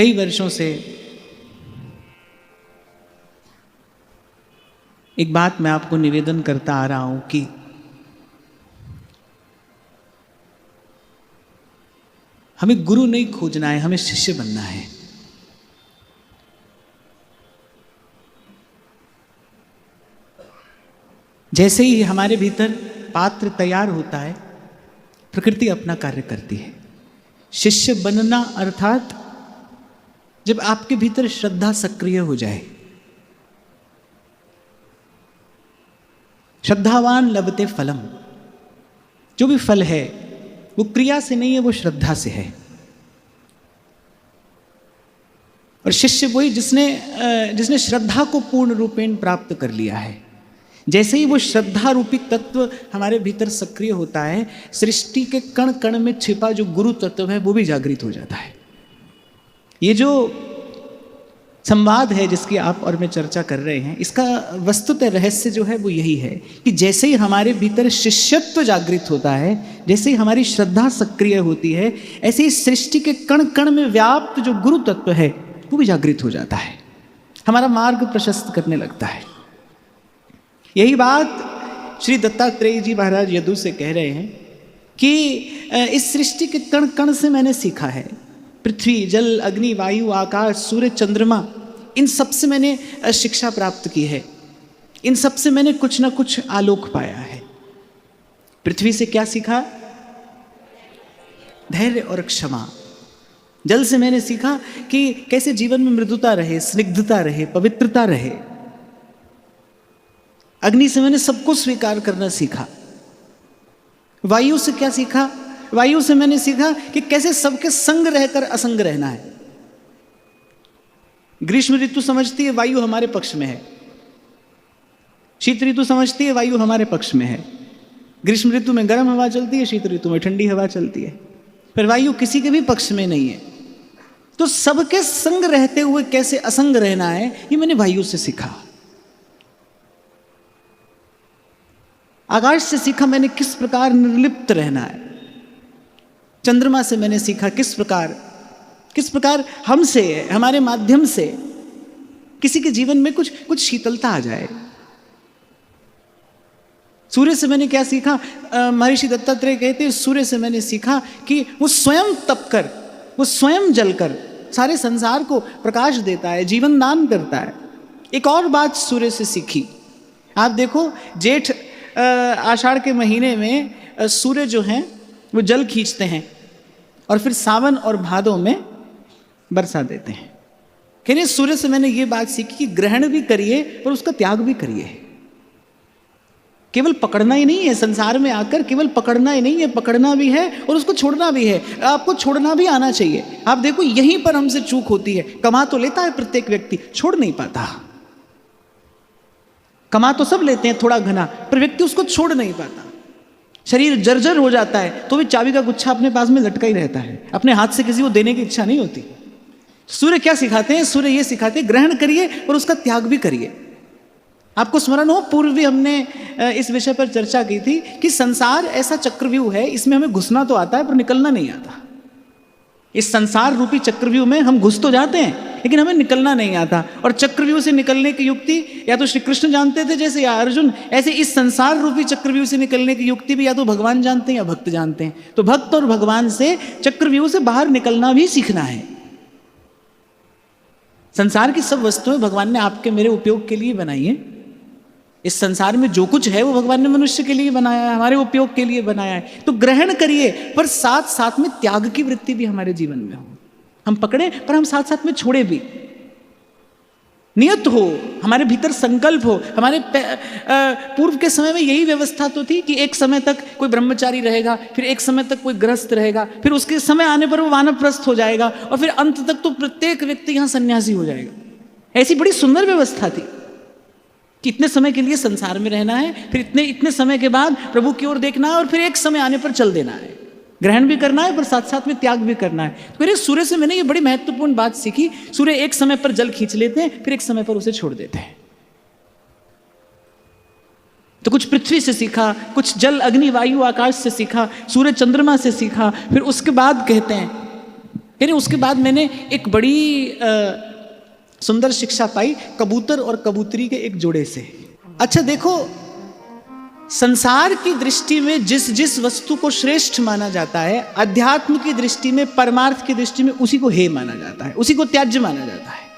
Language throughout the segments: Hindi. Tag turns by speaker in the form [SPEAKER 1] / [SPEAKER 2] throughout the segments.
[SPEAKER 1] कई वर्षों से एक बात मैं आपको निवेदन करता आ रहा हूं कि हमें गुरु नहीं खोजना है, हमें शिष्य बनना है। जैसे ही हमारे भीतर पात्र तैयार होता है, प्रकृति अपना कार्य करती है। शिष्य बनना अर्थात जब आपके भीतर श्रद्धा सक्रिय हो जाए। श्रद्धावान लभते फलम, जो भी फल है वो क्रिया से नहीं है, वो श्रद्धा से है। और शिष्य वही जिसने श्रद्धा को पूर्ण रूपेण प्राप्त कर लिया है। जैसे ही वो श्रद्धा रूपी तत्व हमारे भीतर सक्रिय होता है, सृष्टि के कण कण में छिपा जो गुरु तत्व है वो भी जागृत हो जाता है। ये जो संवाद है जिसकी आप और मैं चर्चा कर रहे हैं, इसका वस्तुतः रहस्य जो है वो यही है कि जैसे ही हमारे भीतर शिष्यत्व जागृत होता है, जैसे ही हमारी श्रद्धा सक्रिय होती है, ऐसे ही सृष्टि के कण कण में व्याप्त जो गुरु तत्व है वो भी जागृत हो जाता है, हमारा मार्ग प्रशस्त करने लगता है। यही बात श्री दत्तात्रेय जी महाराज यदु से कह रहे हैं कि इस सृष्टि के कण कण से मैंने सीखा है। पृथ्वी, जल, अग्नि, वायु, आकाश, सूर्य, चंद्रमा, इन सब से मैंने शिक्षा प्राप्त की है। इन सब से मैंने कुछ ना कुछ आलोक पाया है। पृथ्वी से क्या सीखा? धैर्य और क्षमा। जल से मैंने सीखा कि कैसे जीवन में मृदुता रहे, स्निग्धता रहे, पवित्रता रहे। अग्नि से मैंने सबको स्वीकार करना सीखा। वायु से क्या सीखा? वायु से मैंने सीखा कि कैसे सबके संग रहकर असंग रहना है। ग्रीष्म ऋतु समझती है वायु हमारे पक्ष में है, शीत ऋतु समझती है वायु हमारे पक्ष में है। ग्रीष्म ऋतु में गर्म हवा चलती है, शीत ऋतु में ठंडी हवा चलती है, पर वायु किसी के भी पक्ष में नहीं है। तो सबके संग रहते हुए कैसे असंग रहना है, ये मैंने वायु से सीखा। आकाश से सीखा मैंने किस प्रकार निर्लिप्त रहना है। चंद्रमा से मैंने सीखा किस प्रकार हमसे, हमारे माध्यम से किसी के जीवन में कुछ शीतलता आ जाए। सूर्य से मैंने क्या सीखा? महर्षि दत्तात्रेय कहते हैं सूर्य से मैंने सीखा कि वो स्वयं तपकर, वो स्वयं जलकर सारे संसार को प्रकाश देता है, जीवन दान करता है। एक और बात सूर्य से सीखी, आप देखो जेठ आषाढ़ के महीने में सूर्य जो हैं वो जल खींचते हैं और फिर सावन और भादों में बरसा देते हैं। कहने सूर्य से मैंने ये बात सीखी कि ग्रहण भी करिए पर उसका त्याग भी करिए। केवल पकड़ना ही नहीं है, संसार में आकर केवल पकड़ना ही नहीं है, पकड़ना भी है और उसको छोड़ना भी है। आपको छोड़ना भी आना चाहिए। आप देखो यहीं पर हमसे चूक होती है। कमा तो लेता है प्रत्येक व्यक्ति, छोड़ नहीं पाता। कमा तो सब लेते हैं थोड़ा घना, पर व्यक्ति उसको छोड़ नहीं पाता। शरीर जर्जर हो जाता है तो भी चाबी का गुच्छा अपने पास में लटका ही रहता है, अपने हाथ से किसी को देने की इच्छा नहीं होती। सूर्य क्या सिखाते हैं? सूर्य ये सिखाते हैं ग्रहण करिए और उसका त्याग भी करिए। आपको स्मरण हो, पूर्व भी हमने इस विषय पर चर्चा की थी कि संसार ऐसा चक्रव्यूह है, इसमें हमें घुसना तो आता है पर निकलना नहीं आता। इस संसार रूपी चक्रव्यूह में हम घुस तो जाते हैं लेकिन हमें निकलना नहीं आता। और चक्रव्यूह से निकलने की युक्ति या तो श्री कृष्ण जानते थे जैसे, या अर्जुन, ऐसे इस संसार रूपी चक्रव्यूह से निकलने की युक्ति भी या तो भगवान जानते हैं या भक्त जानते हैं। तो भक्त और भगवान से चक्रव्यूह से बाहर निकलना भी सीखना है। संसार की सब वस्तुएं भगवान ने आपके मेरे उपयोग के लिए बनाई है। इस संसार में जो कुछ है वो भगवान ने मनुष्य के लिए बनाया है, हमारे उपयोग के लिए बनाया है। तो ग्रहण करिए पर साथ साथ में त्याग की वृत्ति भी हमारे जीवन में हो। हम पकड़े पर हम साथ साथ में छोड़े भी। नियत हो, हमारे भीतर संकल्प हो। हमारे पूर्व के समय में यही व्यवस्था तो थी कि एक समय तक कोई ब्रह्मचारी रहेगा, फिर एक समय तक कोई गृहस्थ रहेगा, फिर उसके समय आने पर वो वानप्रस्थ हो जाएगा और फिर अंत तक तो प्रत्येक व्यक्ति यहाँ सन्यासी हो जाएगा। ऐसी बड़ी सुंदर व्यवस्था थी कि इतने समय के लिए संसार में रहना है, फिर इतने समय के बाद प्रभु की ओर देखना है और फिर एक समय आने पर चल देना है। ग्रहण भी करना है पर साथ साथ में त्याग भी करना है। तो मेरे सूर्य से मैंने ये बड़ी महत्वपूर्ण बात सीखी। सूर्य एक समय पर जल खींच लेते हैं, फिर एक समय पर उसे छोड़ देते हैं। तो कुछ पृथ्वी से सीखा, कुछ जल, अग्नि, वायु, आकाश से सीखा, सूर्य चंद्रमा से सीखा। फिर उसके बाद कहते हैं यानी उसके बाद मैंने एक बड़ी सुंदर शिक्षा पाई कबूतर और कबूतरी के एक जोड़े से। अच्छा देखो, संसार की दृष्टि में जिस जिस वस्तु को श्रेष्ठ माना जाता है, अध्यात्म की दृष्टि में, परमार्थ की दृष्टि में उसी को हे माना जाता है, उसी को त्याज्य माना जाता है।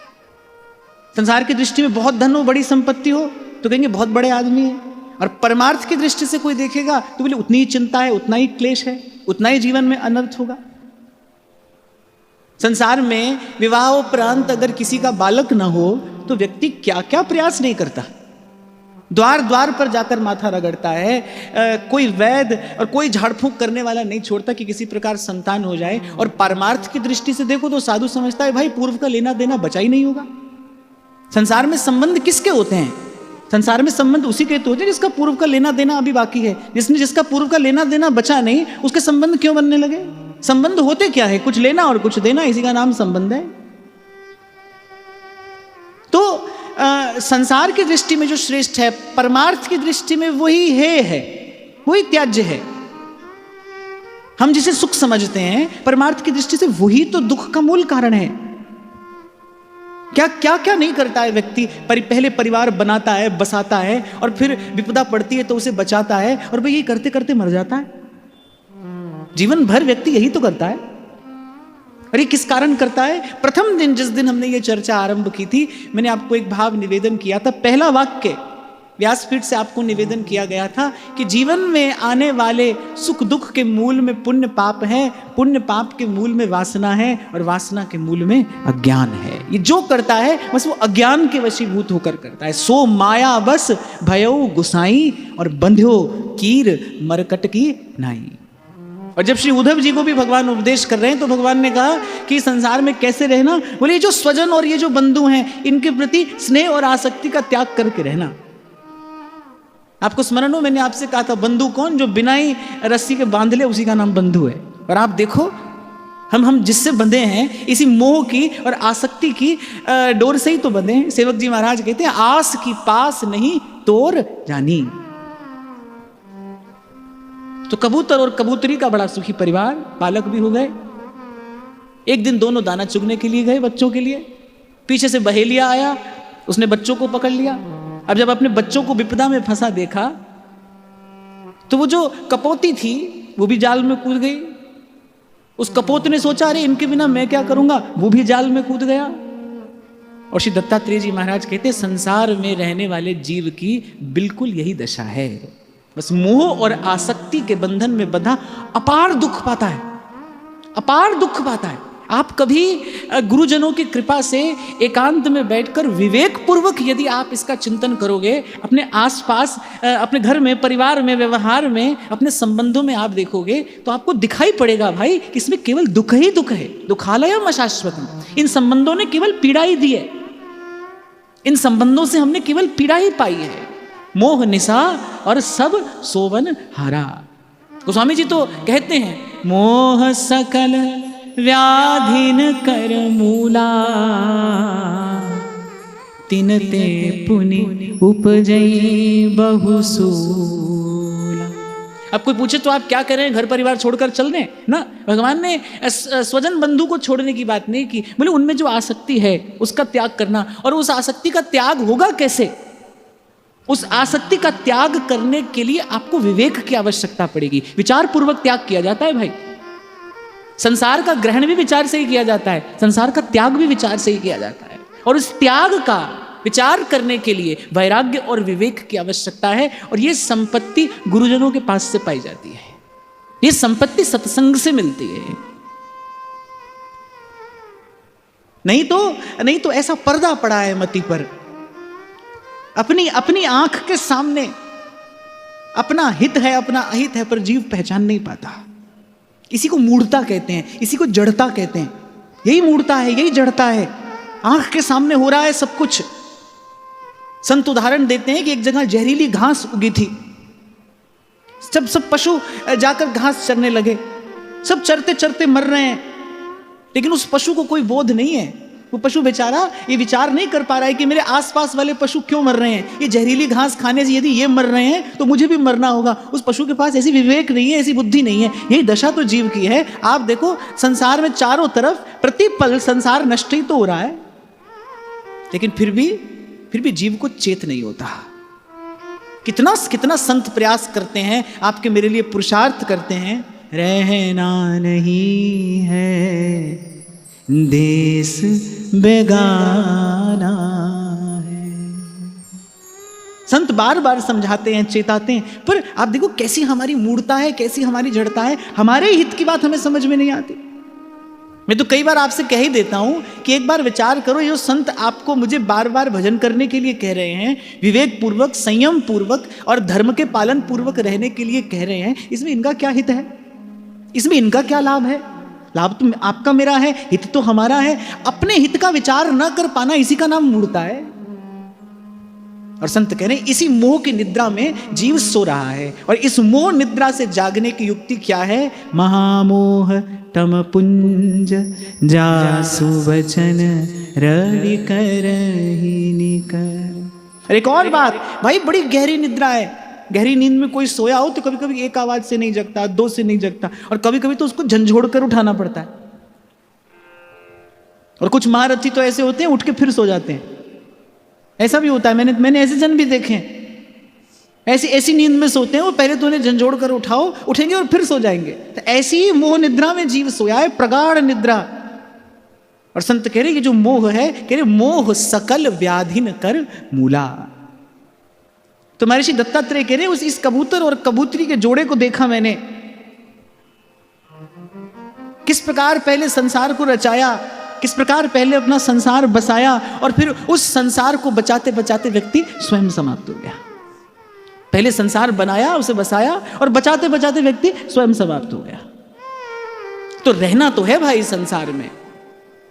[SPEAKER 1] संसार की दृष्टि में बहुत धन हो, बड़ी संपत्ति हो तो कहेंगे बहुत बड़े आदमी है, और परमार्थ की दृष्टि से कोई देखेगा तो बोले उतनी ही चिंता है, उतना ही क्लेश है, उतना ही जीवन में अनर्थ होगा। संसार में विवाह उपरांत अगर किसी का बालक ना हो तो व्यक्ति क्या क्या प्रयास नहीं करता, द्वार द्वार पर जाकर माथा रगड़ता है, कोई वैद्य और कोई झाड़ फूंक करने वाला नहीं छोड़ता कि किसी प्रकार संतान हो जाए। और परमार्थ की दृष्टि से देखो तो साधु समझता है भाई पूर्व का लेना देना बचा ही नहीं होगा। संसार में संबंध किसके होते हैं? संसार में संबंध उसी के तो होते हैं जिसका पूर्व का लेना देना अभी बाकी है। जिसका पूर्व का लेना देना बचा नहीं, उसके संबंध क्यों बनने लगे? संबंध होते क्या है? कुछ लेना और कुछ देना, इसी का नाम संबंध है। तो संसार की दृष्टि में जो श्रेष्ठ है, परमार्थ की दृष्टि में वही है, वही त्याज्य है। हम जिसे सुख समझते हैं, परमार्थ की दृष्टि से वही तो दुख का मूल कारण है। क्या क्या क्या नहीं करता है व्यक्ति, पहले परिवार बनाता है, बसाता है, और फिर विपदा पड़ती है तो उसे बचाता है, और भाई ये करते करते मर जाता है। जीवन भर व्यक्ति यही तो करता है। और ये किस कारण करता है? प्रथम दिन जिस दिन हमने ये चर्चा आरंभ की थी, मैंने आपको एक भाव निवेदन किया था। पहला वाक्य व्यासपीठ से आपको निवेदन किया गया था कि जीवन में आने वाले सुख दुख के मूल में पुण्य पाप है, पुण्य पाप के मूल में वासना है, और वासना के मूल में अज्ञान है। ये जो करता है बस वो अज्ञान के वशीभूत होकर करता है। सो माया बस भयो गुसाई, और बंध्यो कीर मरकट की नाई। और जब श्री उद्धव जी को भी भगवान उपदेश कर रहे हैं तो भगवान ने कहा कि संसार में कैसे रहना, बोले ये जो स्वजन और ये जो बंधु हैं इनके प्रति स्नेह और आसक्ति का त्याग करके रहना। आपको स्मरण हो मैंने आपसे कहा था बंधु कौन? जो बिना ही रस्सी के बांध ले उसी का नाम बंधु है। और आप देखो हम जिससे बंधे हैं इसी मोह की और आसक्ति की डोर से ही तो बंधे हैं। सेवक जी महाराज कहते हैं आस की पास नहीं तोर जानी। तो कबूतर और कबूतरी का बड़ा सुखी परिवार, बालक भी हो गए। एक दिन दोनों दाना चुगने के लिए गए बच्चों के लिए। पीछे से बहेलिया आया, उसने बच्चों को पकड़ लिया। अब जब अपने बच्चों को विपदा में फंसा देखा तो वो जो कपोती थी वो भी जाल में कूद गई। उस कपोत ने सोचा अरे इनके बिना मैं क्या करूंगा, वो भी जाल में कूद गया। और श्री दत्तात्रेय जी महाराज कहते संसार में रहने वाले जीव की बिल्कुल यही दशा है। बस मोह और आसक्ति के बंधन में बंधा अपार दुख पाता है, अपार दुख पाता है। आप कभी गुरुजनों की कृपा से एकांत में बैठकर विवेक पूर्वक यदि आप इसका चिंतन करोगे, अपने आसपास, अपने घर में, परिवार में, व्यवहार में, अपने संबंधों में आप देखोगे तो आपको दिखाई पड़ेगा भाई कि इसमें केवल दुख ही दुख है। दुखालयम अशाश्वतम। इन संबंधों ने केवल पीड़ा ही दी है, इन संबंधों से हमने केवल पीड़ा ही पाई है। मोह निशा और सब सोवन हारा। गोस्वामी जी तो कहते हैं मोह सकल व्याधिन कर मूला, तिनते पुनि उपजई बहुसूला। अब कोई पूछे तो आप क्या करें, घर परिवार छोड़कर चल दें ना? भगवान ने स्वजन बंधु को छोड़ने की बात नहीं की, बोले उनमें जो आसक्ति है उसका त्याग करना। और उस आसक्ति का त्याग होगा कैसे? उस आसक्ति का त्याग करने के लिए आपको विवेक की आवश्यकता पड़ेगी। विचार पूर्वक त्याग किया जाता है भाई। संसार का ग्रहण भी विचार से ही किया जाता है, संसार का त्याग भी विचार से ही किया जाता है। और उस त्याग का विचार करने के लिए वैराग्य और विवेक की आवश्यकता है। और ये संपत्ति गुरुजनों के पास से पाई जाती है, ये संपत्ति सत्संग से मिलती है। नहीं तो ऐसा पर्दा पड़ा है मति पर, अपनी आंख के सामने अपना हित है, अपना अहित है, पर जीव पहचान नहीं पाता। इसी को मूढ़ता कहते हैं, इसी को जड़ता कहते हैं। यही मूढ़ता है, यही जड़ता है। आंख के सामने हो रहा है सब कुछ। संत उदाहरण देते हैं कि एक जगह जहरीली घास उगी थी, सब पशु जाकर घास चरने लगे, सब चरते चरते मर रहे हैं, लेकिन उस पशु को कोई बोध नहीं है वो पशु बेचारा ये विचार नहीं कर पा रहा है कि मेरे आसपास वाले पशु क्यों मर रहे हैं। ये जहरीली घास खाने से यदि ये मर रहे हैं तो मुझे भी मरना होगा। उस पशु के पास ऐसी विवेक नहीं है, ऐसी बुद्धि नहीं है। यही दशा तो जीव की है। आप देखो संसार में चारों तरफ प्रतिपल संसार नष्ट ही तो हो रहा है, लेकिन फिर भी जीव को चेत नहीं होता। कितना संत प्रयास करते हैं, आपके मेरे लिए पुरुषार्थ करते हैं। रहना नहीं है देश बेगाना है। संत बार बार समझाते हैं, चेताते हैं, पर आप देखो कैसी हमारी मूढ़ता है, कैसी हमारी जड़ता है। हमारे हित की बात हमें समझ में नहीं आती। मैं तो कई बार आपसे कह ही देता हूं कि एक बार विचार करो, ये जो संत आपको मुझे बार बार भजन करने के लिए कह रहे हैं, विवेक पूर्वक, संयम पूर्वक और धर्म के पालन पूर्वक रहने के लिए कह रहे हैं, इसमें इनका क्या हित है? इसमें इनका क्या लाभ है? लाभ तो आपका मेरा है, हित तो हमारा है। अपने हित का विचार न कर पाना, इसी का नाम मूढ़ता है। और संत कह रहे हैं इसी मोह की निद्रा में जीव सो रहा है। और इस मोह निद्रा से जागने की युक्ति क्या है? महामोह तम पुंज जासु वचन रवि करहि निकर। और एक और बात भाई, बड़ी गहरी निद्रा है। गहरी नींद में कोई सोया हो तो कभी कभी एक आवाज से नहीं जगता, दो से नहीं जगता, और कभी कभी तो उसको झंझोड़ कर उठाना पड़ता है। और कुछ महारथी तो ऐसे होते हैं उठ के फिर सो जाते हैं। ऐसा भी होता है, मैंने ऐसे जन भी देखे हैं। ऐसी नींद में सोते हैं वो, पहले तो उन्हें झंझोड़ कर उठाओ, उठेंगे और फिर सो जाएंगे। तो ऐसी ही मोह निद्रा में जीव सोया है, प्रगाढ़ निद्रा। और संत कह रहे कि जो मोह है, कह रहे मोह सकल व्याधिन कर मूला। तो महर्षि दत्तात्रेय कह रहे उस इस कबूतर और कबूतरी के जोड़े को देखा मैंने, किस प्रकार पहले संसार को रचाया, किस प्रकार पहले अपना संसार बसाया, और फिर उस संसार को बचाते बचाते व्यक्ति स्वयं समाप्त हो गया। पहले संसार बनाया, उसे बसाया, और बचाते बचाते व्यक्ति स्वयं समाप्त हो गया। तो रहना तो है भाई संसार में,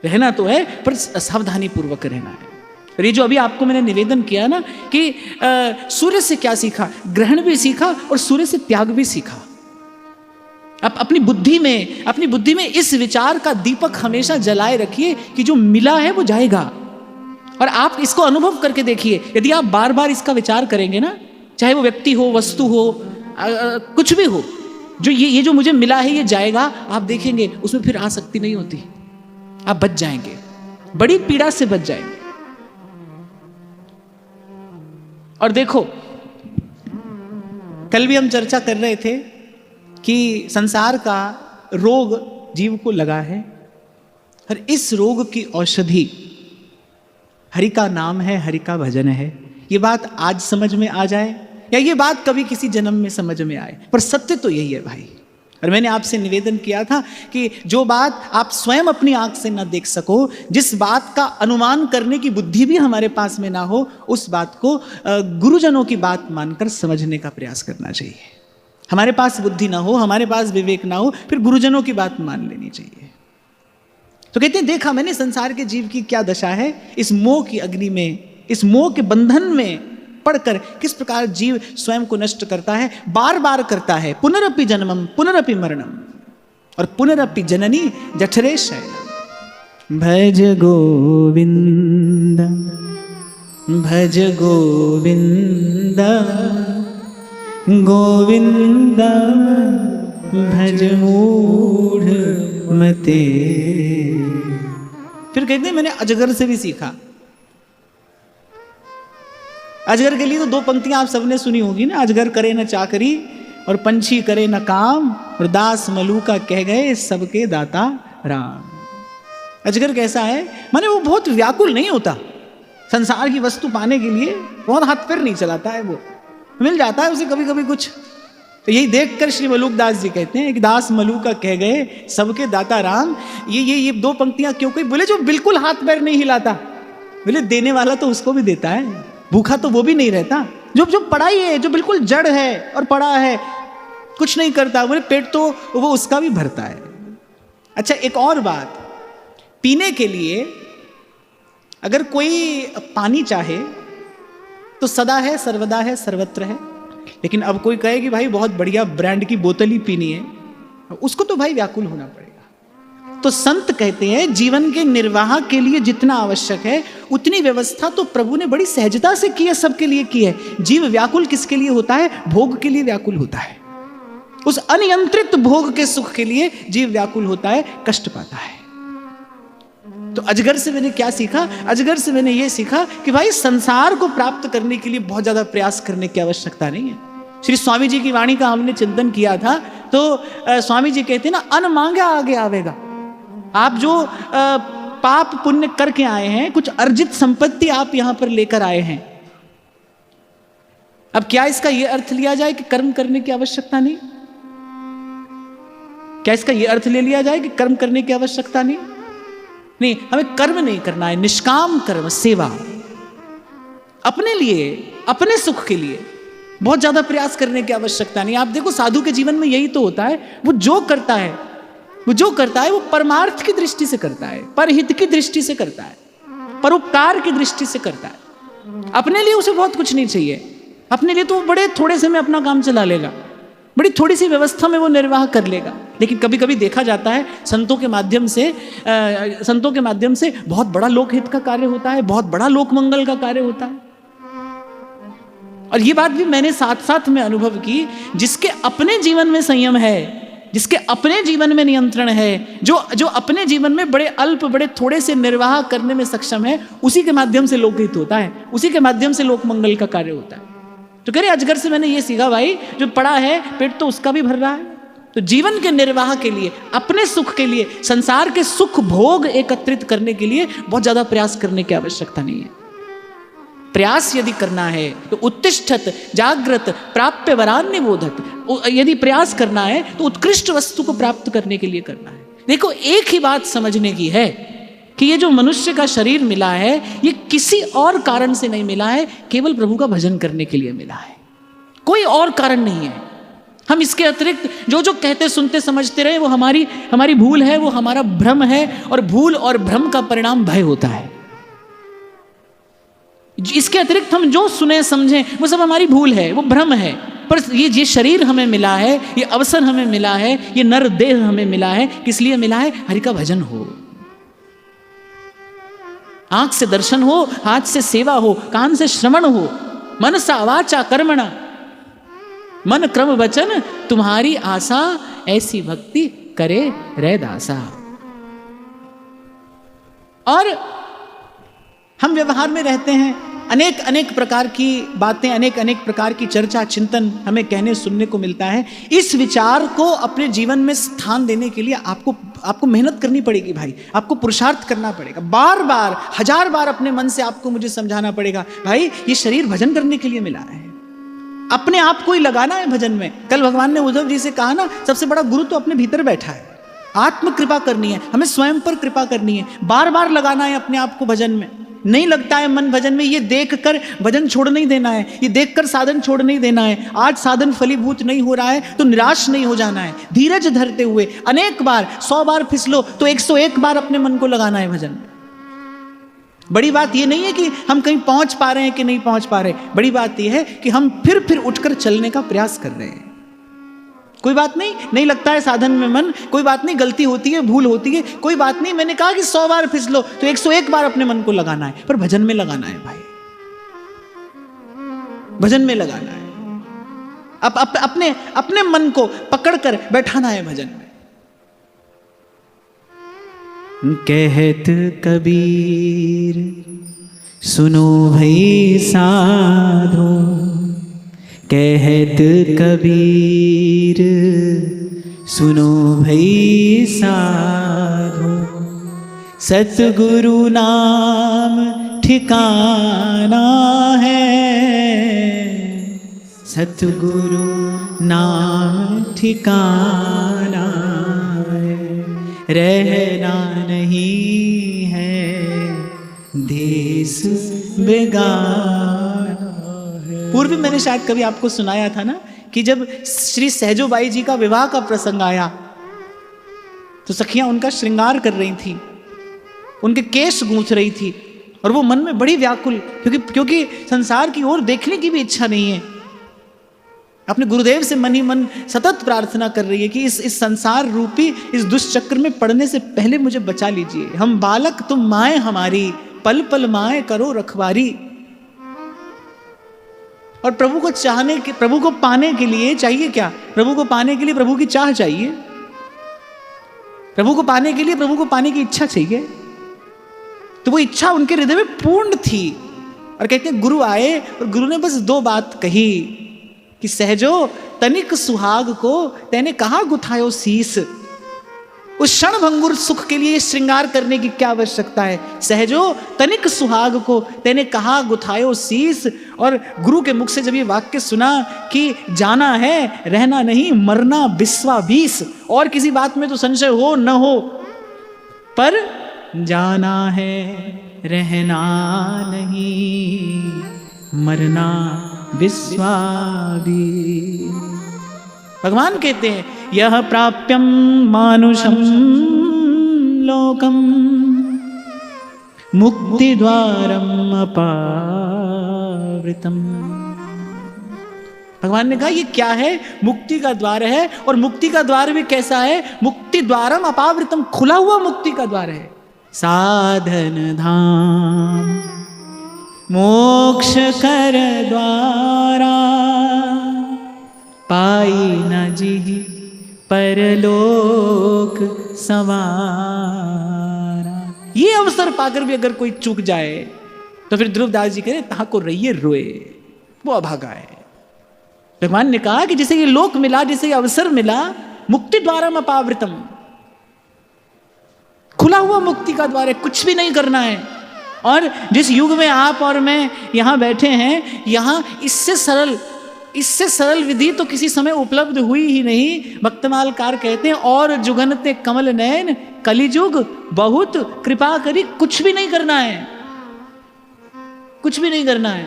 [SPEAKER 1] रहना तो है, पर सावधानी पूर्वक रहना है। और ये जो अभी आपको मैंने निवेदन किया ना कि सूर्य से क्या सीखा, ग्रहण भी सीखा और सूर्य से त्याग भी सीखा। आप अपनी बुद्धि में इस विचार का दीपक हमेशा जलाए रखिए कि जो मिला है वो जाएगा। और आप इसको अनुभव करके देखिए, यदि आप बार बार इसका विचार करेंगे ना, चाहे वो व्यक्ति हो, वस्तु हो, कुछ भी हो, जो ये जो मुझे मिला है ये जाएगा, आप देखेंगे उसमें फिर आसक्ति नहीं होती। आप बच जाएंगे, बड़ी पीड़ा से बच जाएंगे। और देखो कल भी हम चर्चा कर रहे थे कि संसार का रोग जीव को लगा है, और इस रोग की औषधि हरि का नाम है, हरि का भजन है। ये बात आज समझ में आ जाए या ये बात कभी किसी जन्म में समझ में आए, पर सत्य तो यही है भाई। और मैंने आपसे निवेदन किया था कि जो बात आप स्वयं अपनी आंख से न देख सको, जिस बात का अनुमान करने की बुद्धि भी हमारे पास में ना हो, उस बात को गुरुजनों की बात मानकर समझने का प्रयास करना चाहिए। हमारे पास बुद्धि ना हो, हमारे पास विवेक ना हो, फिर गुरुजनों की बात मान लेनी चाहिए। तो कहते हैं देखा मैंने संसार के जीव की क्या दशा है, इस मोह की अग्नि में, इस मोह के बंधन में पढ़कर किस प्रकार जीव स्वयं को नष्ट करता है, बार बार करता है। पुनरपि जन्मम पुनरपि मरणम और पुनरपि जननी जठरे शयनम। भज गोविंद भज गोविंद गोविंद भज मूढ़ मते। फिर कहते हैं मैंने अजगर से भी सीखा। अजगर के लिए तो दो पंक्तियां आप सबने सुनी होगी ना, अजगर करे न चाकरी और पंछी करे न काम, और दास मलूका कह गए सबके दाता राम। अजगर कैसा है, माने वो बहुत व्याकुल नहीं होता संसार की वस्तु पाने के लिए, बहुत हाथ पैर नहीं चलाता है, वो मिल जाता है उसे कभी कभी कुछ। तो यही देखकर श्री मलूकदास जी कहते हैं कि दास मलूका कह गए सबके दाता राम। ये दो पंक्तियां क्यों कही? बोले जो बिल्कुल हाथ पैर नहीं हिलाता, बोले देने वाला तो उसको भी देता है, भूखा तो वो भी नहीं रहता। जो पड़ा ही है, जो बिल्कुल जड़ है और पड़ा है, कुछ नहीं करता, बोले पेट तो वो उसका भी भरता है। अच्छा एक और बात, पीने के लिए अगर कोई पानी चाहे तो सदा है, सर्वदा है, सर्वत्र है। लेकिन अब कोई कहे कि भाई बहुत बढ़िया ब्रांड की बोतल ही पीनी है, उसको तो भाई व्याकुल होना पड़ेगा। तो संत कहते हैं जीवन के निर्वाह के लिए जितना आवश्यक है उतनी व्यवस्था तो प्रभु ने बड़ी सहजता से की है, सबके लिए की है। जीव व्याकुल किसके लिए होता है? भोग के लिए व्याकुल होता है। उस अनियंत्रित भोग के सुख के लिए जीव व्याकुल होता है, कष्ट पाता है। तो अजगर से मैंने क्या सीखा? अजगर से मैंने ये सीखा कि भाई संसार को प्राप्त करने के लिए बहुत ज्यादा प्रयास करने की आवश्यकता नहीं है। श्री स्वामी जी की वाणी का हमने चिंतन किया था, तो स्वामी जी कहते हैं ना, अन मांगा आगे आवेगा। आप जो पाप पुण्य करके आए हैं, कुछ अर्जित संपत्ति आप यहां पर लेकर आए हैं, अब क्या इसका यह अर्थ लिया जाए कि कर्म करने की आवश्यकता नहीं? क्या इसका यह अर्थ ले लिया जाए कि कर्म करने की आवश्यकता नहीं? नहीं, हमें कर्म नहीं करना है, निष्काम कर्म, सेवा, अपने लिए, अपने सुख के लिए बहुत ज्यादा प्रयास करने की आवश्यकता नहीं। आप देखो साधु के जीवन में यही तो होता है, वो जो करता है वो परमार्थ की दृष्टि से करता है, परहित की दृष्टि से करता है, परोपकार की दृष्टि से करता है। अपने लिए उसे बहुत कुछ नहीं चाहिए, अपने लिए तो वो बड़े थोड़े से में अपना काम चला लेगा, बड़ी थोड़ी सी व्यवस्था में वो निर्वाह कर लेगा। लेकिन कभी कभी देखा जाता है संतों के माध्यम से बहुत बड़ा लोकहित का कार्य होता है, बहुत बड़ा लोक मंगल का कार्य होता है। और ये बात भी मैंने साथ साथ में अनुभव की, जिसके अपने जीवन में संयम है, जिसके अपने जीवन में नियंत्रण है, जो अपने जीवन में बड़े अल्प, बड़े थोड़े से निर्वाह करने में सक्षम है, उसी के माध्यम से लोकहित होता है, उसी के माध्यम से लोक मंगल का कार्य होता है। तो कह रहे अजगर से मैंने ये सीखा, भाई जो पड़ा है पेट तो उसका भी भर रहा है। तो जीवन के निर्वाह के लिए, अपने सुख के लिए, संसार के सुख भोग एकत्रित करने के लिए बहुत ज्यादा प्रयास करने की आवश्यकता नहीं है। प्रयास यदि करना है तो उत्तिष्ठत जागृत प्राप्य वरान्य बोधत, यदि प्रयास करना है तो उत्कृष्ट वस्तु को प्राप्त करने के लिए करना है। देखो एक ही बात समझने की है कि ये जो मनुष्य का शरीर मिला है, ये किसी और कारण से नहीं मिला है, केवल प्रभु का भजन करने के लिए मिला है, कोई और कारण नहीं है। हम इसके अतिरिक्त जो जो कहते सुनते समझते रहे वो हमारी भूल है, वो हमारा भ्रम है, और भूल और भ्रम का परिणाम भय होता है। इसके अतिरिक्त हम जो सुने समझे वो सब हमारी भूल है, वो भ्रम है। पर ये शरीर हमें मिला है, ये अवसर हमें मिला है, ये नर देह हमें मिला है, किस लिए मिला है? हरि का भजन हो, आंख से दर्शन हो, हाथ से सेवा हो, कान से श्रवण हो, मनसा वाचा कर्मणा, मन क्रम वचन तुम्हारी आशा, ऐसी भक्ति करे रे दासा। और हम व्यवहार में रहते हैं, अनेक अनेक प्रकार की बातें, अनेक अनेक प्रकार की चर्चा चिंतन हमें कहने सुनने को मिलता है। इस विचार को अपने जीवन में स्थान देने के लिए आपको मेहनत करनी पड़ेगी भाई, आपको पुरुषार्थ करना पड़ेगा, बार बार 1000 बार अपने मन से आपको मुझे समझाना पड़ेगा, भाई ये शरीर भजन करने के लिए मिला है, अपने आप को ही लगाना है भजन में। कल भगवान ने उद्धव जी से कहा ना, सबसे बड़ा गुरु तो अपने भीतर बैठा है, आत्म कृपा करनी है, हमें स्वयं पर कृपा करनी है, बार बार लगाना है अपने आप को भजन में। नहीं लगता है मन भजन में, ये देखकर भजन छोड़ नहीं देना है, ये देखकर साधन छोड़ नहीं देना है। आज साधन फलीभूत नहीं हो रहा है तो निराश नहीं हो जाना है, धीरज धरते हुए अनेक बार, 100 बार फिसलो तो 101 बार अपने मन को लगाना है भजन। बड़ी बात ये नहीं है कि हम कहीं पहुंच पा रहे हैं कि नहीं पहुंच पा रहे, बड़ी बात ये है कि हम फिर उठकर चलने का प्रयास कर रहे हैं। कोई बात नहीं लगता है साधन में मन, कोई बात नहीं, गलती होती है, भूल होती है, कोई बात नहीं। मैंने कहा कि 100 बार फिसलो तो 101 बार अपने मन को लगाना है, पर भजन में लगाना है भाई, भजन में लगाना है। अपने मन को पकड़कर बैठाना है भजन में। कहत कबीर सुनो भई साधो, कहत कबीर सुनो भई साधो, सतगुरु नाम ठिकाना है, सतगुरु नाम ठिकाना है, रहना नहीं है देश बेगाना। पूर्व मैंने शायद कभी आपको सुनाया था ना कि जब श्री सहजोबाई जी का विवाह का प्रसंग आया तो सखियां उनका श्रृंगार कर रही थी, उनके केश गूंथ रही थी, और वो मन में बड़ी व्याकुल, क्योंकि संसार की ओर देखने की भी इच्छा नहीं है। अपने गुरुदेव से मन ही मन सतत प्रार्थना कर रही है कि इस संसार रूपी इस दुष्चक्र में पड़ने से पहले मुझे बचा लीजिए। हम बालक तुम माए हमारी, पल पल माए करो रखवारी। और प्रभु को चाहने के, प्रभु को पाने के लिए चाहिए क्या? प्रभु को पाने के लिए प्रभु की चाह चाहिए, प्रभु को पाने के लिए प्रभु को पाने की इच्छा चाहिए। तो वो इच्छा उनके हृदय में पूर्ण थी। और कहते हैं गुरु आए और गुरु ने बस दो बात कही कि सहजो तनिक सुहाग को तेने कहा गुथायो शीस। उस क्षण भंगुर सुख के लिए श्रृंगार करने की क्या आवश्यकता है? सहजो तनिक सुहाग को तेने कहा गुथायो शीस। और गुरु के मुख से जब ये वाक्य सुना कि जाना है रहना नहीं, मरना बिस्वा बीस, और किसी बात में तो संशय हो न हो, पर जाना है रहना नहीं, मरना बिस्वा बीस। भगवान कहते हैं यह प्राप्यम मानुषम लोकम मुक्ति द्वारम अपावृतम। भगवान ने कहा ये क्या है? मुक्ति का द्वार है। और मुक्ति का द्वार भी कैसा है? मुक्ति द्वारम अपावृतम, खुला हुआ मुक्ति का द्वार है। साधन धाम मोक्ष कर द्वारा, पाई न जिहि परलोक संवारा। ये अवसर पाकर भी अगर कोई चूक जाए तो फिर ध्रुवदास जी कह रहे तहाँ को रहिए रोए, वो अभागा है। भगवान ने कहा कि जिसे ये लोक मिला, जिसे ये अवसर मिला, मुक्ति द्वारम अपावृतम, खुला हुआ मुक्ति का द्वार है, कुछ भी नहीं करना है। और जिस युग में आप और मैं यहाँ बैठे हैं, यहाँ इससे सरल विधि तो किसी समय उपलब्ध हुई ही नहीं। भक्तमालकार कहते हैं और जुगनते कमल नयन कलिजुग बहुत कृपा करी। कुछ भी नहीं करना है, कुछ भी नहीं करना है।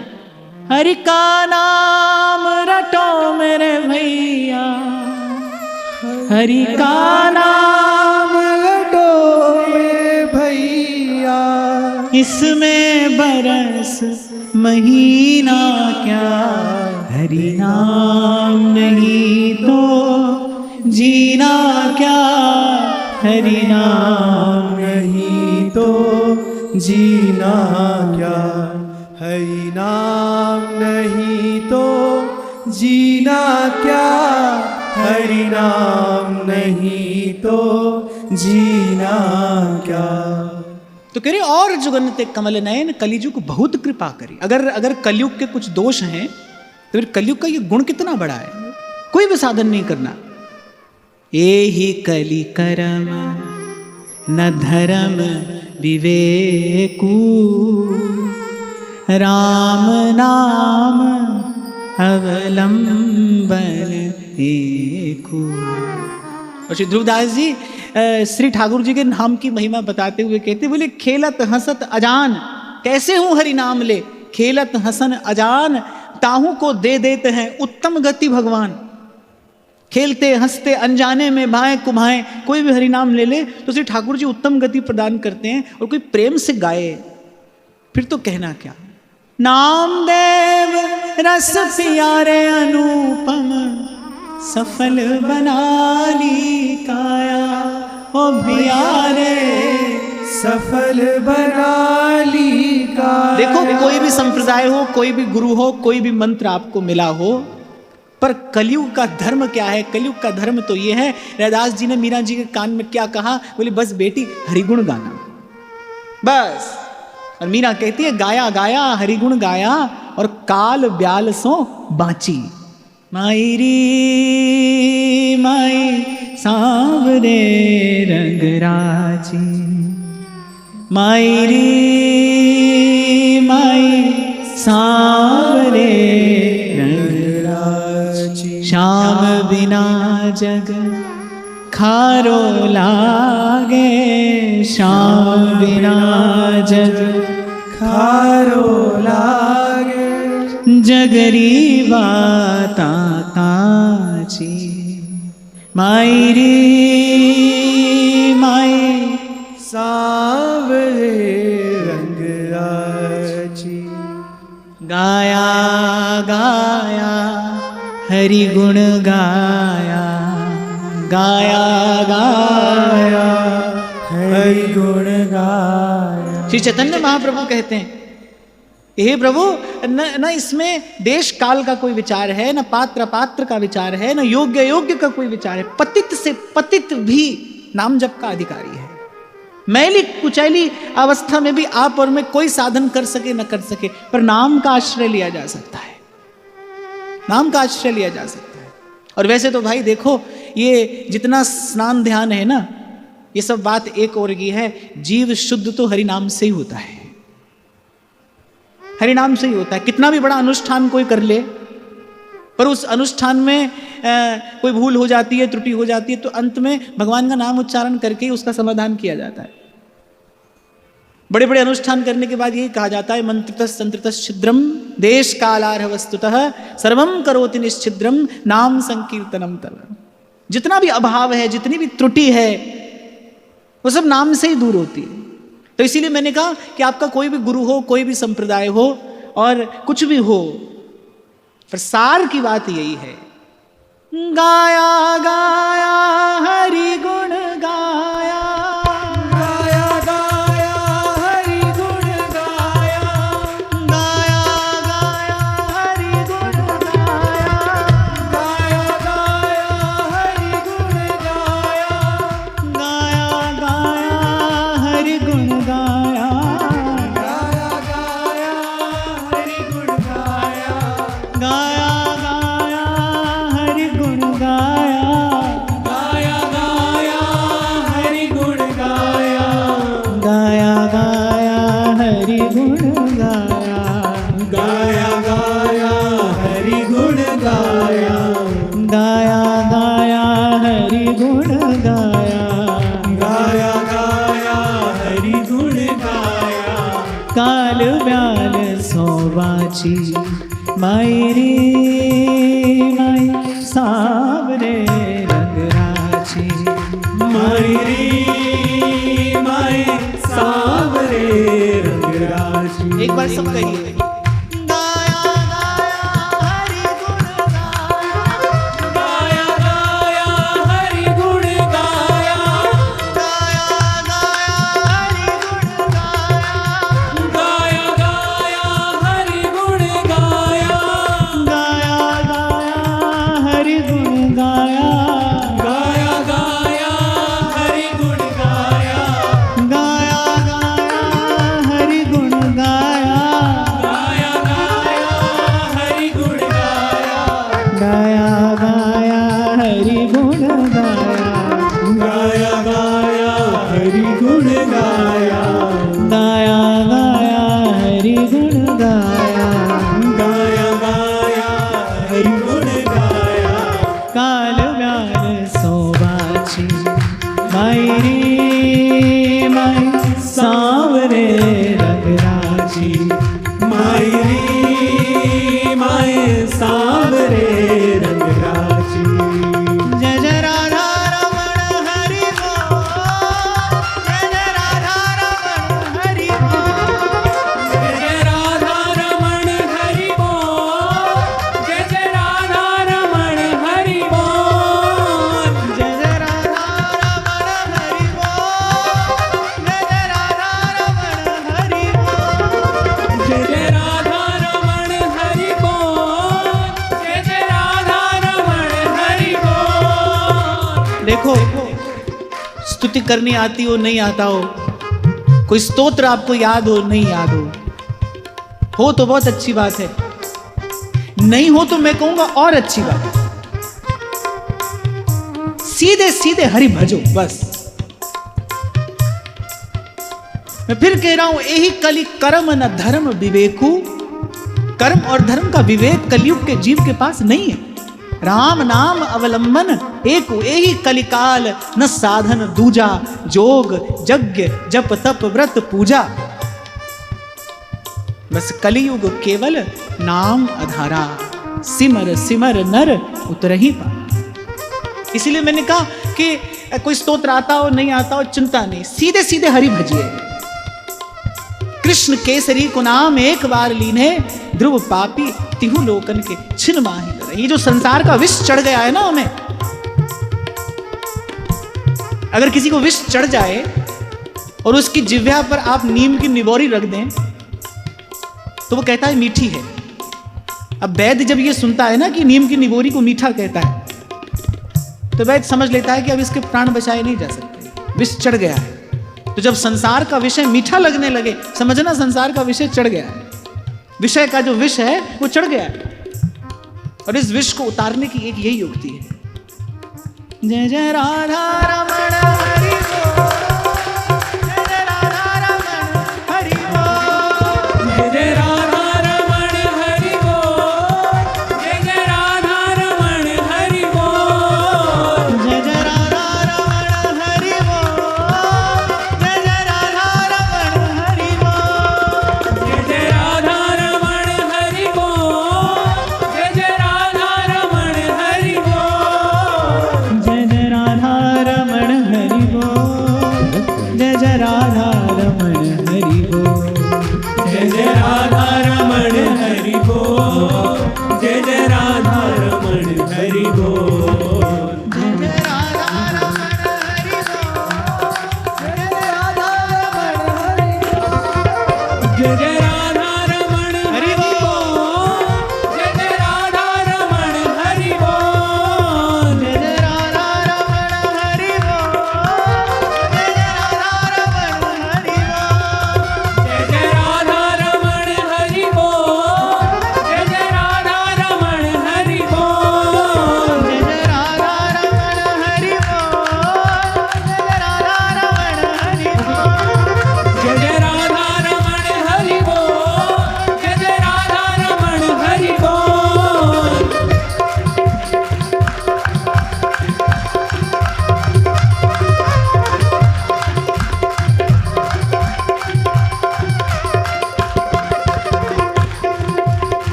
[SPEAKER 1] हरि का नाम रटो मेरे भैया, हरि का नाम रटो मेरे भैया, इसमें बरस महीना क्या, हरि नाम नहीं तो जीना क्या, हरि नाम नहीं तो जीना क्या, हरि नाम नहीं तो जीना क्या, हरि नाम नहीं तो जीना क्या। तो कह रहे और जुगनते कमल नयन कलिजुग बहुत कृपा करी। अगर कलयुग के कुछ दोष हैं तो फिर कलयुग का ये गुण कितना बड़ा है। कोई भी साधन नहीं करना, एहि कलि करम न धर्म विवेकू, राम नाम अवलंबन एकू। और श्री ध्रुवदास जी श्री ठाकुर जी के नाम की महिमा बताते हुए कहते, बोले खेलत हंसत अजान, कैसे हूं हरि नाम ले, खेलत हसन अजान, ताहू को दे देते हैं उत्तम गति भगवान। खेलते हंसते अनजाने में भाएं कुभाएं, कोई भी हरि नाम ले ले तो श्री ठाकुर जी उत्तम गति प्रदान करते हैं। और कोई प्रेम से गाए फिर तो कहना क्या। नामदेव रस प्यारे अनुपम, सफल बना ली काया, ओ भैया रे सफल बना ली काया। देखो कोई भी संप्रदाय हो, कोई भी गुरु हो, कोई भी मंत्र आपको मिला हो, पर कलयुग का धर्म क्या है? कलयुग का धर्म तो ये है। रैदास जी ने मीरा जी के कान में क्या कहा? बोले बस बेटी हरिगुण गाना, बस। और मीरा कहती है गाया गाया हरिगुण गाया, और काल ब्याल सो बाची। माई री माई सांवरे रंग राजी, माई री माई सांवरे रंग राजी। श्याम बिना जग खारो लागे, श्याम बिना जग खारो लागे, जगरी बाता काची। माई री माई सांवरे रंग राची। गाया गाया हरि गुण गाया, गाया गाया
[SPEAKER 2] हरि गुण गाया।
[SPEAKER 1] श्री चैतन्य महाप्रभु कहते हैं, हे प्रभु, न इसमें देश काल का कोई विचार है, न पात्र पात्र का विचार है, न योग्य योग्य का कोई विचार है। पतित से पतित भी नाम जप का अधिकारी है। मैली कुचैली अवस्था में भी आप और मैं कोई साधन कर सके न कर सके, पर नाम का आश्रय लिया जा सकता है, नाम का आश्रय लिया जा सकता है। और वैसे तो भाई देखो, ये जितना स्नान ध्यान है ना, ये सब बात एक और की है। जीव शुद्ध तो हरि नाम से ही होता है, हरि नाम से ही होता है। कितना भी बड़ा अनुष्ठान कोई कर ले, पर उस अनुष्ठान में कोई भूल हो जाती है, त्रुटि हो जाती है, तो अंत में भगवान का नाम उच्चारण करके ही उसका समाधान किया जाता है। बड़े बड़े अनुष्ठान करने के बाद यही कहा जाता है, मंत्रितस् तंत्रितस् छिद्रम देश कालार्ह वस्तुतः सर्वम करोति निश्छिद्रम नाम संकीर्तनम तव। जितना भी अभाव है, जितनी भी त्रुटि है, वो सब नाम से ही दूर होती है। तो इसीलिए मैंने कहा कि आपका कोई भी गुरु हो, कोई भी संप्रदाय हो और कुछ भी हो, पर सार की बात यही है, गाया गाया हरि गुण गाया,
[SPEAKER 2] गाया गाया हरि गुण गाया,
[SPEAKER 1] गाया गाया हरि गुण गाया,
[SPEAKER 2] गाया गाया हरि गुण गाया,
[SPEAKER 1] गाया गाया हरि गुण गाया,
[SPEAKER 2] गाया गाया हरि गुण गाया,
[SPEAKER 1] गाया गाया हरि गुण गाया,
[SPEAKER 2] गाया गाया हरि गुण गाया,
[SPEAKER 1] गाया गाया हरि गुण गाया,
[SPEAKER 2] गाया गाया हरि गुण गाया,
[SPEAKER 1] गाया गाया हरि गुण गाया,
[SPEAKER 2] गाया गाया हरि गुण गाया।
[SPEAKER 1] काल ब्याल सोबाची मायरी माई सावरे रंगराची,
[SPEAKER 2] मायरी माय सावरे रंगराजी।
[SPEAKER 1] एक बार सब कहिए, गाया गाया हरि गुण गाया,
[SPEAKER 2] गाया गाया हरि गुण गाया,
[SPEAKER 1] गाया गाया हरि गुण गाया,
[SPEAKER 2] गाया गाया हरि गुण गाया,
[SPEAKER 1] गाया गाया हरि गुण गाया,
[SPEAKER 2] गाया गाया हरि गुण गाया,
[SPEAKER 1] गाया गाया हरि गुण गाया,
[SPEAKER 2] गाया गाया हरि गुण गाया,
[SPEAKER 1] गाया गाया हरि गुण गाया,
[SPEAKER 2] गाया गाया हरि गुण गाया,
[SPEAKER 1] गाया गाया हरि गुण गाया,
[SPEAKER 2] गाया गाया हरि गुण गाया।
[SPEAKER 1] काल व्याल सोबाची मायरी माई सावरे रंगराची,
[SPEAKER 2] मायरी माय सावरे रंगराजी।
[SPEAKER 1] जय जय राधा रमण हरि बोल, जय जय राधा रमण हरि बोल,
[SPEAKER 2] जय जय राधा रमण हरि बोल, जय जय राधा रमण हरि बोल,
[SPEAKER 1] जय जय राधा रमण हरि बोल, जय जय राधा रमण हरि बोल,
[SPEAKER 2] जय जय राधा रमण हरि बोल, जय जय राधा रमण हरि बोल।
[SPEAKER 1] देखो, स्तुति करनी आती हो नहीं आता हो, कोई स्तोत्र आपको याद हो नहीं याद हो तो बहुत अच्छी बात है, नहीं हो तो मैं कहूंगा और अच्छी बात है। सीधे सीधे हरि भजो बस। मैं फिर कह रहा हूं, यही कलि कर्म न धर्म विवेकु, कर्म और धर्म का विवेक कलयुग के जीव के पास नहीं है। राम नाम अवलंबन एक यही कलिकाल, न साधन दूजा, जोग यज्ञ जप तप व्रत पूजा। बस कलियुग केवल नाम आधारा, सिमर सिमर नर उतरहि पार। इसीलिए मैंने कहा कि कोई स्तोत्र आता हो नहीं आता हो चिंता नहीं, सीधे सीधे हरि भजिए। कृष्ण केसरी को नाम एक बार लीने, ध्रुव पापी तिहु लोकन के छिन माहि करे। ये जो संसार का विष चढ़ गया है ना हमें, अगर किसी को विष चढ़ जाए और उसकी जिह्वा पर आप नीम की निबोरी रख दें तो वो कहता है मीठी है। अब वैद्य जब ये सुनता है ना कि नीम की निबोरी को मीठा कहता है, तो वैद्य समझ लेता है कि अब इसके प्राण बचाए नहीं जा सकते, विष चढ़ गया है। तो जब संसार का विषय मीठा लगने लगे, समझना संसार का विषय चढ़ गया है, विषय का जो विष है वो चढ़ गया है। और इस विष को उतारने की एक यही युक्ति है। जय जय राधा रमण हरि बोल, जय जय राधा रमण हरि बोल,
[SPEAKER 2] जय जय राधा रमण हरि बोल, जय जय राधा रमण हरि बोल,
[SPEAKER 1] जय जय राधा रमण हरि बोल, जय जय राधा रमण हरि बोल,
[SPEAKER 2] जय जय राधा रमण हरि बोल, जय जय राधा रमण हरि बोल,
[SPEAKER 1] जय जय राधा रमण हरि बोल, जय जय राधा रमण हरि बोल,
[SPEAKER 2] जय जय राधा रमण हरि बोल, जय जय राधा रमण हरि बोल,
[SPEAKER 1] जय जय राधा रमण हरि बोल, जय जय राधा रमण हरि बोल,
[SPEAKER 2] जय जय